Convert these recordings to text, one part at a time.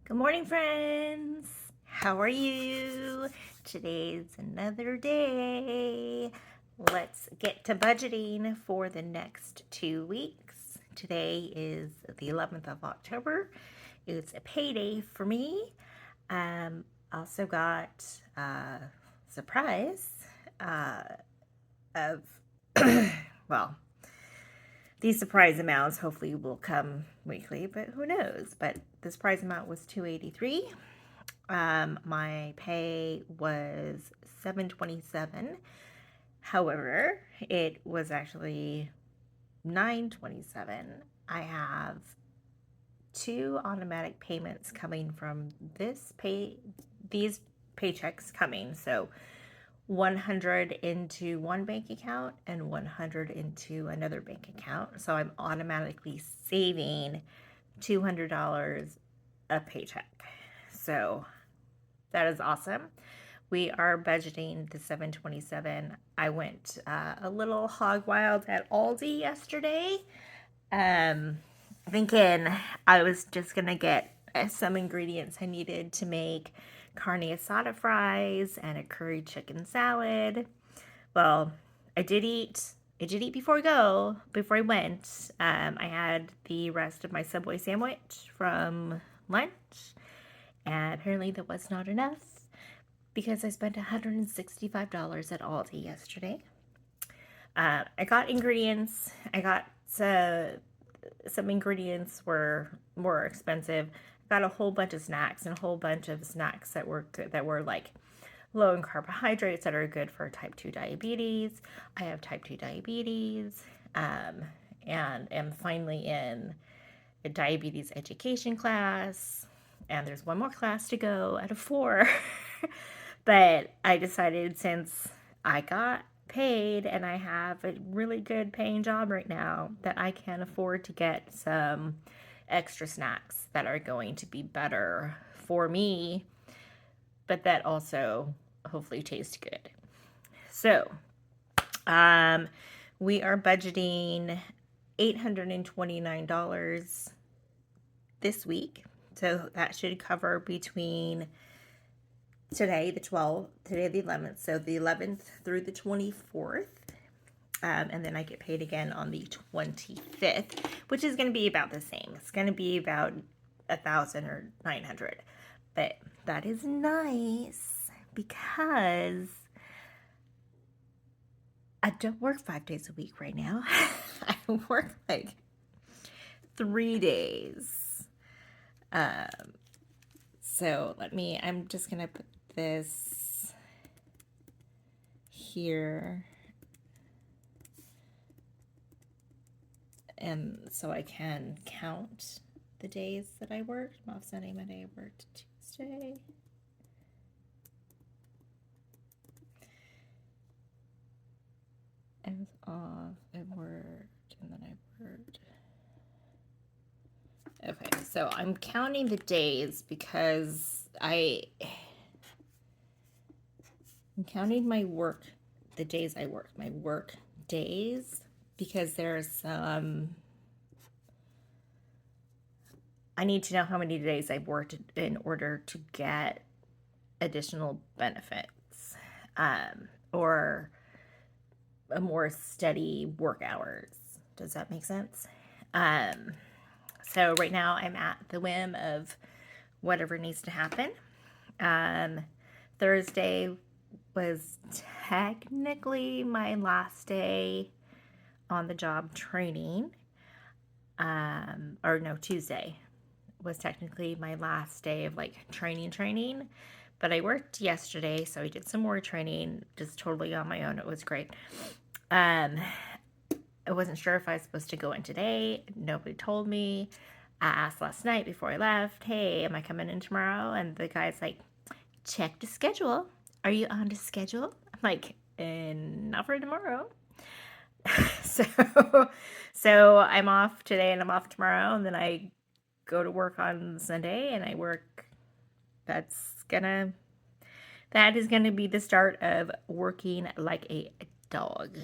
Good morning, friends. How are you? Today's another day. Let's get to budgeting for the next 2 weeks. Today is the 11th of October. It's a payday for me. Also got a surprise of, well, these surprise amounts hopefully will come weekly, but who knows? But the surprise amount was $283. My pay was $727. However, it was actually $927. I have two automatic payments coming from these paychecks coming. So 100 into one bank account and 100 into another bank account. So I'm automatically saving $200 a paycheck. So that is awesome. We are budgeting the 727. I went a little hog wild at Aldi yesterday, thinking I was just gonna get some ingredients I needed to make carne asada fries and a curry chicken salad. Well, I did eat before I went. I had the rest of my Subway sandwich from lunch, and apparently that was not enough because I spent $165 at Aldi yesterday. I got ingredients. I got some ingredients were more expensive. I got a whole bunch of snacks and a whole bunch of snacks that were good, that were like low in carbohydrates that are good for type 2 diabetes. I have type 2 diabetes, and am finally in a diabetes education class, and there's one more class to go out of 4. But I decided, since I got paid and I have a really good paying job right now, that I can afford to get some extra snacks that are going to be better for me, but that also hopefully taste good. So, we are budgeting $829 this week. So that should cover between today, the 11th, so the 11th through the 24th. And then I get paid again on the 25th, which is going to be about the same. It's going to be about 1,000 or 900. But that is nice because I don't work 5 days a week right now. I work like 3 days. So I'm just going to put this here. And so I can count the days that I worked. I'm offsetting my day I worked Tuesday. I was off, I worked, and then I worked. Okay, so I'm counting the days because I'm counting the days I worked, my work days, because there's some, I need to know how many days I've worked in order to get additional benefits, or a more steady work hours. Does that make sense? So right now I'm at the whim of whatever needs to happen. Thursday was technically my last day on the job training. Tuesday was technically my last day of like training. But I worked yesterday, so I did some more training just totally on my own. It was great. I wasn't sure if I was supposed to go in today. Nobody told me. I asked last night before I left, hey, am I coming in tomorrow? And the guy's like, check the schedule. Are you on the schedule? I'm like, not for tomorrow. So I'm off today and I'm off tomorrow, and then I go to work on Sunday and I work. That is gonna be the start of working like a dog.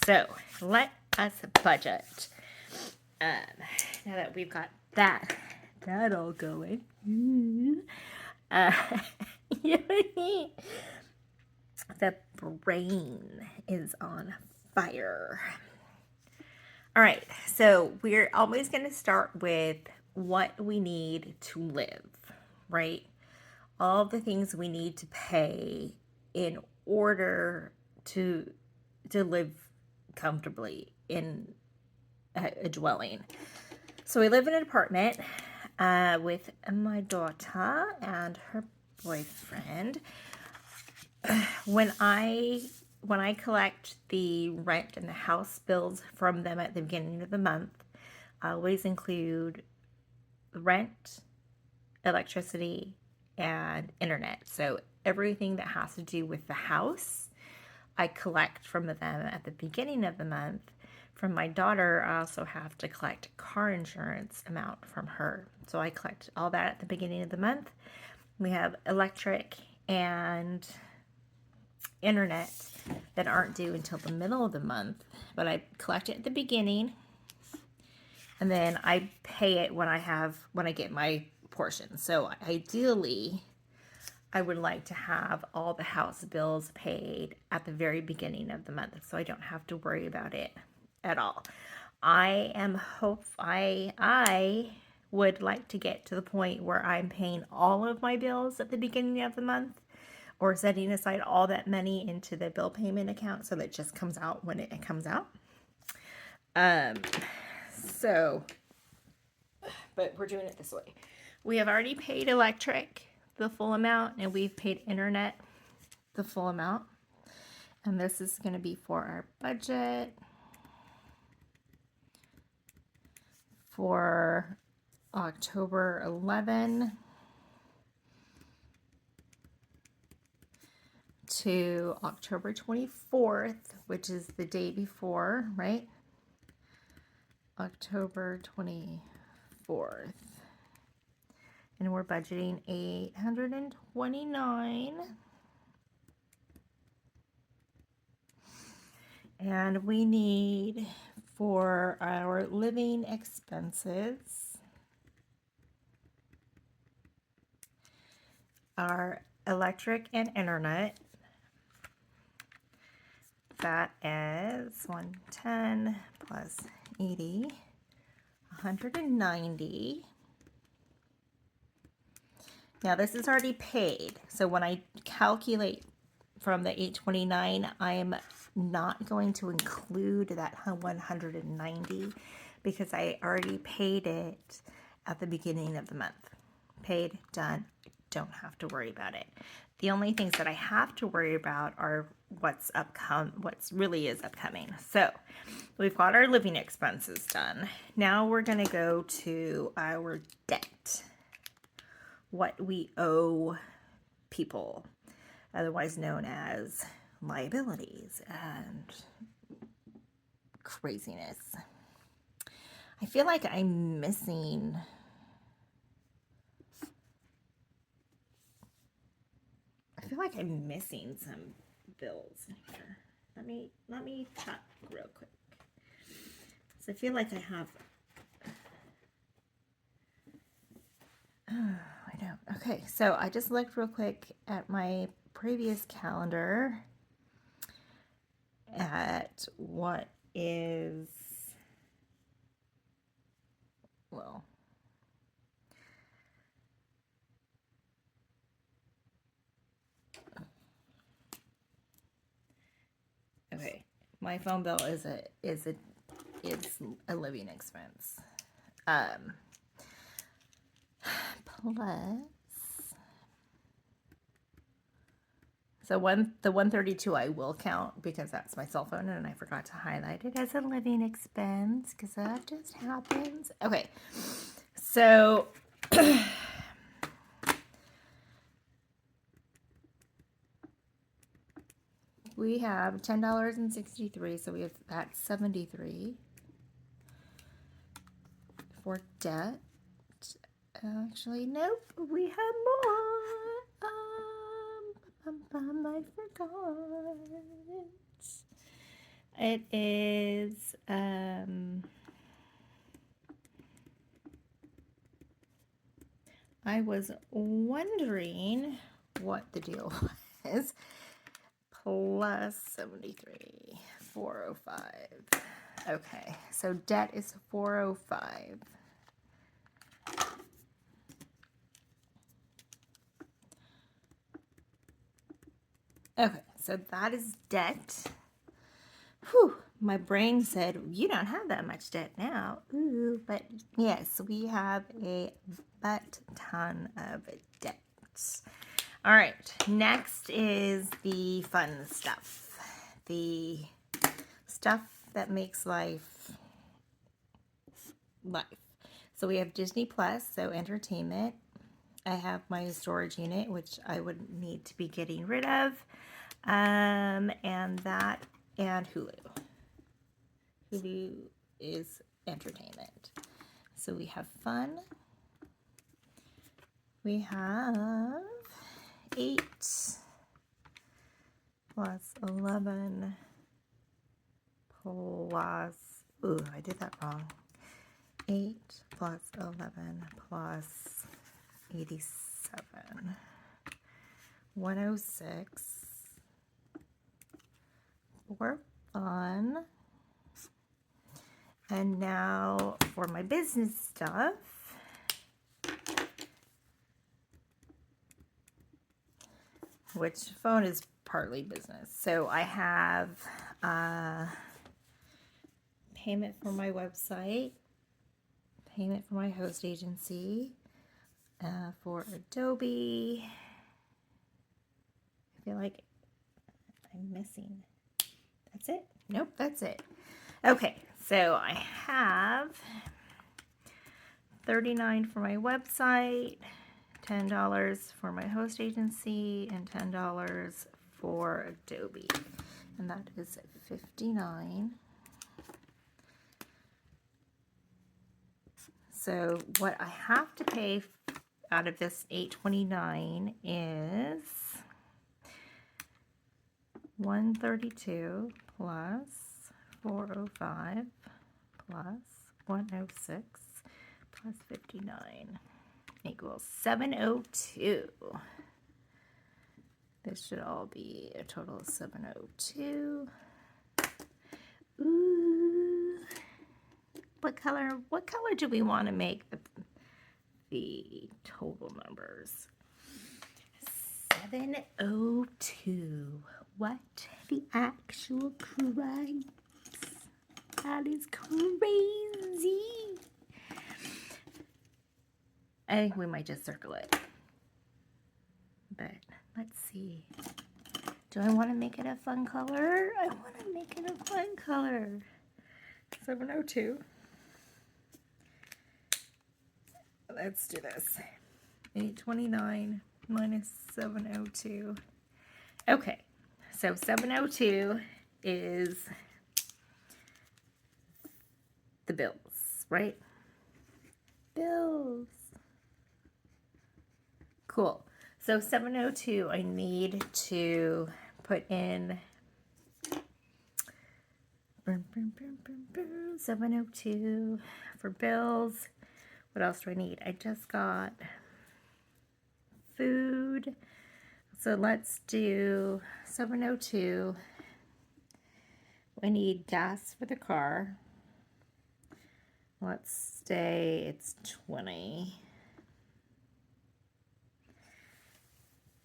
So let us budget. Now that we've got that that all going. Uh, the brain is on fire. All right, so we're always going to start with what we need to live, right? All the things we need to pay in order to live comfortably in a dwelling. So we live in an apartment with my daughter and her boyfriend. When I collect the rent and the house bills from them at the beginning of the month, I always include rent, electricity, and internet. So everything that has to do with the house, I collect from them at the beginning of the month. From my daughter, I also have to collect car insurance amount from her. So I collect all that at the beginning of the month. We have electric and internet that aren't due until the middle of the month, but I collect it at the beginning, and then I pay it when I get my portion. So ideally, I would like to have all the house bills paid at the very beginning of the month, so I don't have to worry about it at all. I would like to get to the point where I'm paying all of my bills at the beginning of the month, or setting aside all that money into the bill payment account so that it just comes out when it comes out. But we're doing it this way. We have already paid electric the full amount, and we've paid internet the full amount. And this is going to be for our budget for October 11 to October 24th, which is the day before, right? October 24th. And we're budgeting $829. And we need, for our living expenses, our electric and internet, that is 110 plus 80, 190. Now this is already paid, so when I calculate from the 829, I am not going to include that 190 because I already paid it at the beginning of the month. Paid, done, don't have to worry about it. The only things that I have to worry about are what's really is upcoming. So we've got our living expenses done. Now we're going to go to our debt. What we owe people, otherwise known as liabilities and craziness. I feel like I'm missing some bills in here. Let me check real quick. So I feel like I have. Oh, I don't. Okay, so I just looked real quick at my previous calendar at what is, well, okay, my phone bill is a living expense. Plus, so the 132 I will count because that's my cell phone, and I forgot to highlight it as a living expense because that just happens. Okay, so we have $10.63, so we have that's 73 for debt. Actually, nope, we have more. I forgot. It is I was wondering what the deal was. Plus 73, 405. Okay, so debt is 405. Okay, so that is debt. Whew, my brain said, you don't have that much debt now. Ooh, but yes, we have a butt ton of debt. All right, next is the fun stuff. The stuff that makes life. So we have Disney Plus, so entertainment. I have my storage unit, which I would need to be getting rid of. And Hulu. Hulu is entertainment. So we have fun. We have 8 plus 11 plus, ooh, I did that wrong. 8 plus 11 plus 87. 106. For fun. And now for my business stuff. Which phone is partly business. So I have payment for my website, payment for my host agency, for Adobe. I feel like I'm missing. That's it? Nope, that's it. Okay, so I have $39 for my website, $10 for my host agency, and $10 for Adobe. And that is $59. So what I have to pay out of this $829 is $132 plus 405 plus 106 plus 59 equals 702. This should all be a total of 702. Ooh. What color do we want to make the total numbers? 702. What the actual Christ? That is crazy. I think we might just circle it. But let's see. Do I want to make it a fun color? I want to make it a fun color. 702. Let's do this. 829 minus 702. Okay, so 702 is the bills, right? Bills. Cool. So 702, I need to put in 702 for bills. What else do I need? I just got food. So let's do 702. We need gas for the car. Let's say it's 20.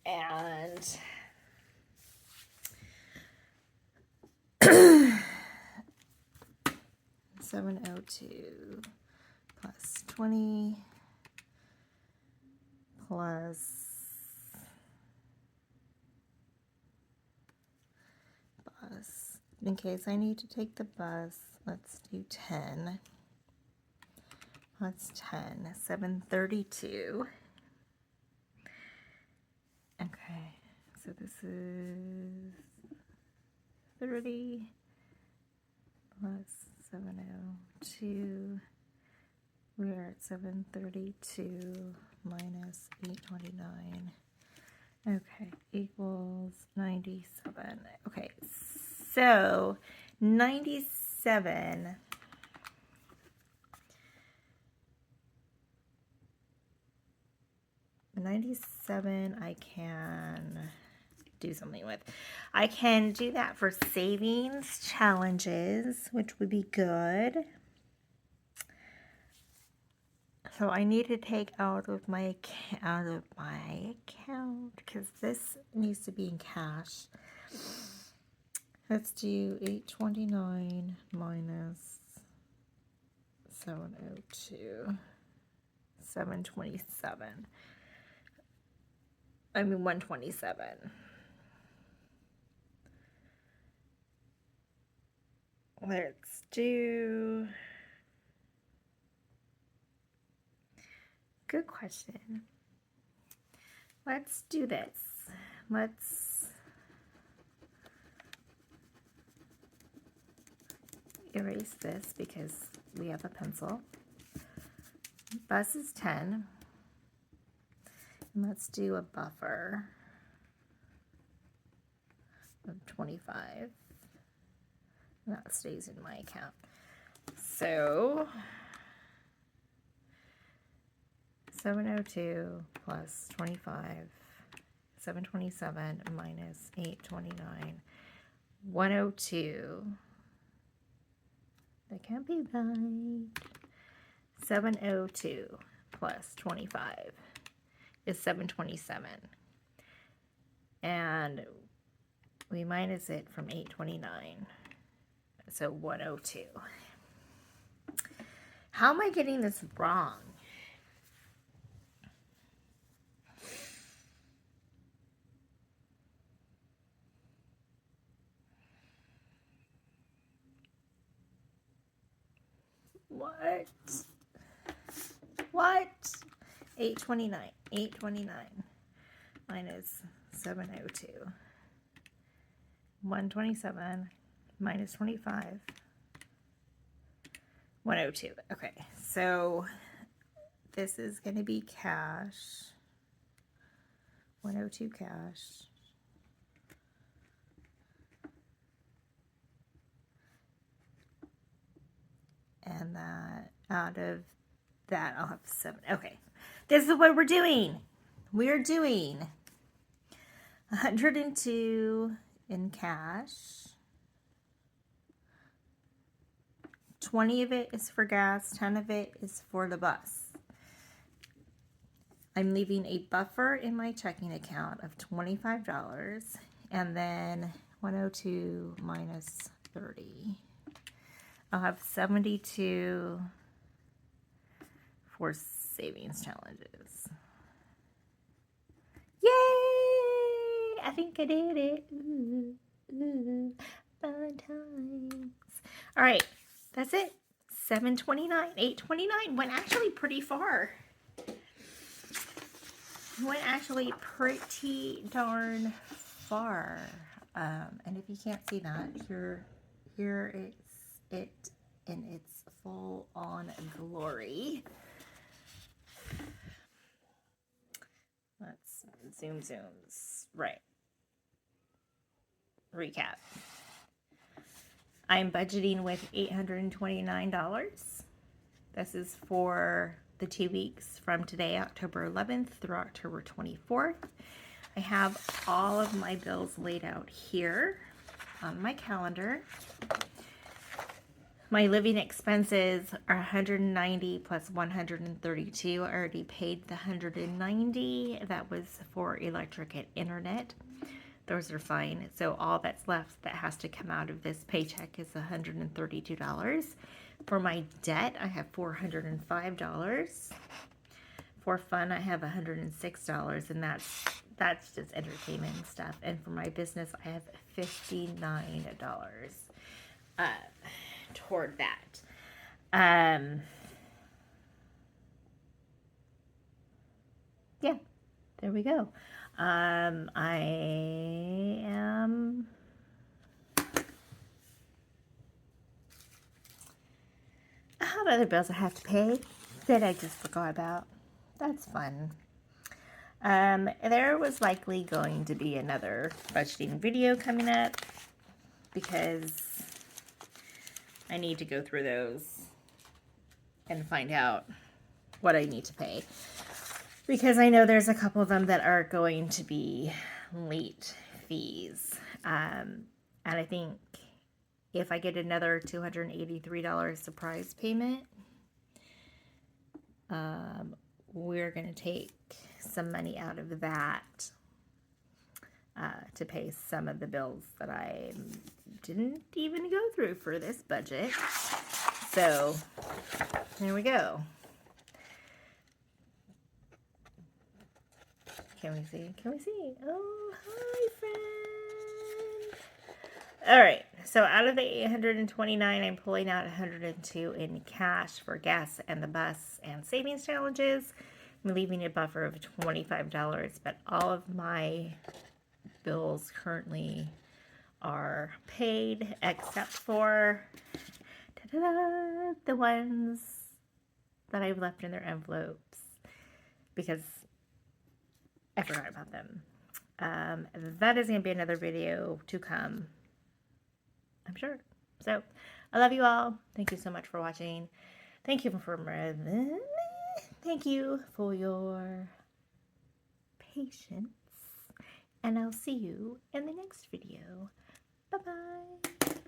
And 702 plus 20 plus bus. In case I need to take the bus, let's do 10. That's 10. 732. Okay, so this is 30 plus 702. We are at 732 minus 829. Okay, equals 97. Okay, so 97. 97 I can do something with. I can do that for savings challenges, which would be good. So I need to take out of my account because this needs to be in cash. Let's do 829 minus 702. 727. I mean 127. Let's do. Good question. Let's do this. Let's erase this because we have a pencil. Bus is 10. And let's do a buffer of 25. And that stays in my account. So 702 plus 25, 727 minus 829, 102. That can't be right. 702 plus 25 is 727. And we minus it from 829. So 102. How am I getting this wrong? What? 829. 829 minus 702. 127 minus 25. 102. Okay, so this is going to be cash. 102 cash. And that out of that I'll have 7. Okay, this is what we're doing. We're doing 102 in cash. 20 of it is for gas, 10 of it is for the bus. I'm leaving a buffer in my checking account of $25, and then 102 minus 30. I'll have 72 for savings challenges. Yay! I think I did it. Ooh, ooh, fun times. All right, that's it. 729, 829 went actually pretty far. Went actually pretty darn far. And if you can't see that, here is it in its full-on glory. Let's zooms. Right. Recap. I'm budgeting with $829. This is for the 2 weeks from today, October 11th through October 24th. I have all of my bills laid out here on my calendar. My living expenses are $190 plus $132. I already paid the $190. That was for electric and internet. Those are fine. So all that's left that has to come out of this paycheck is $132. For my debt, I have $405. For fun, I have $106, and that's just entertainment and stuff. And for my business, I have $59 toward that. Yeah, there we go. I am I have other bills I have to pay that I just forgot about. That's fun. There was likely going to be another budgeting video coming up because I need to go through those and find out what I need to pay. because I know there's a couple of them that are going to be late fees. And I think if I get another $283 surprise payment, we're going to take some money out of that to pay some of the bills that I didn't even go through for this budget. So there we go. Can we see? Can we see? Oh, hi, friend. All right. So out of the 829, I'm pulling out 102 in cash for gas and the bus and savings challenges. I'm leaving a buffer of $25, but all of my bills currently are paid except for the ones that I've left in their envelopes because I forgot about them. That is going to be another video to come, I'm sure. So I love you all. Thank you so much for watching. Thank you for your patience. And I'll see you in the next video. Bye-bye.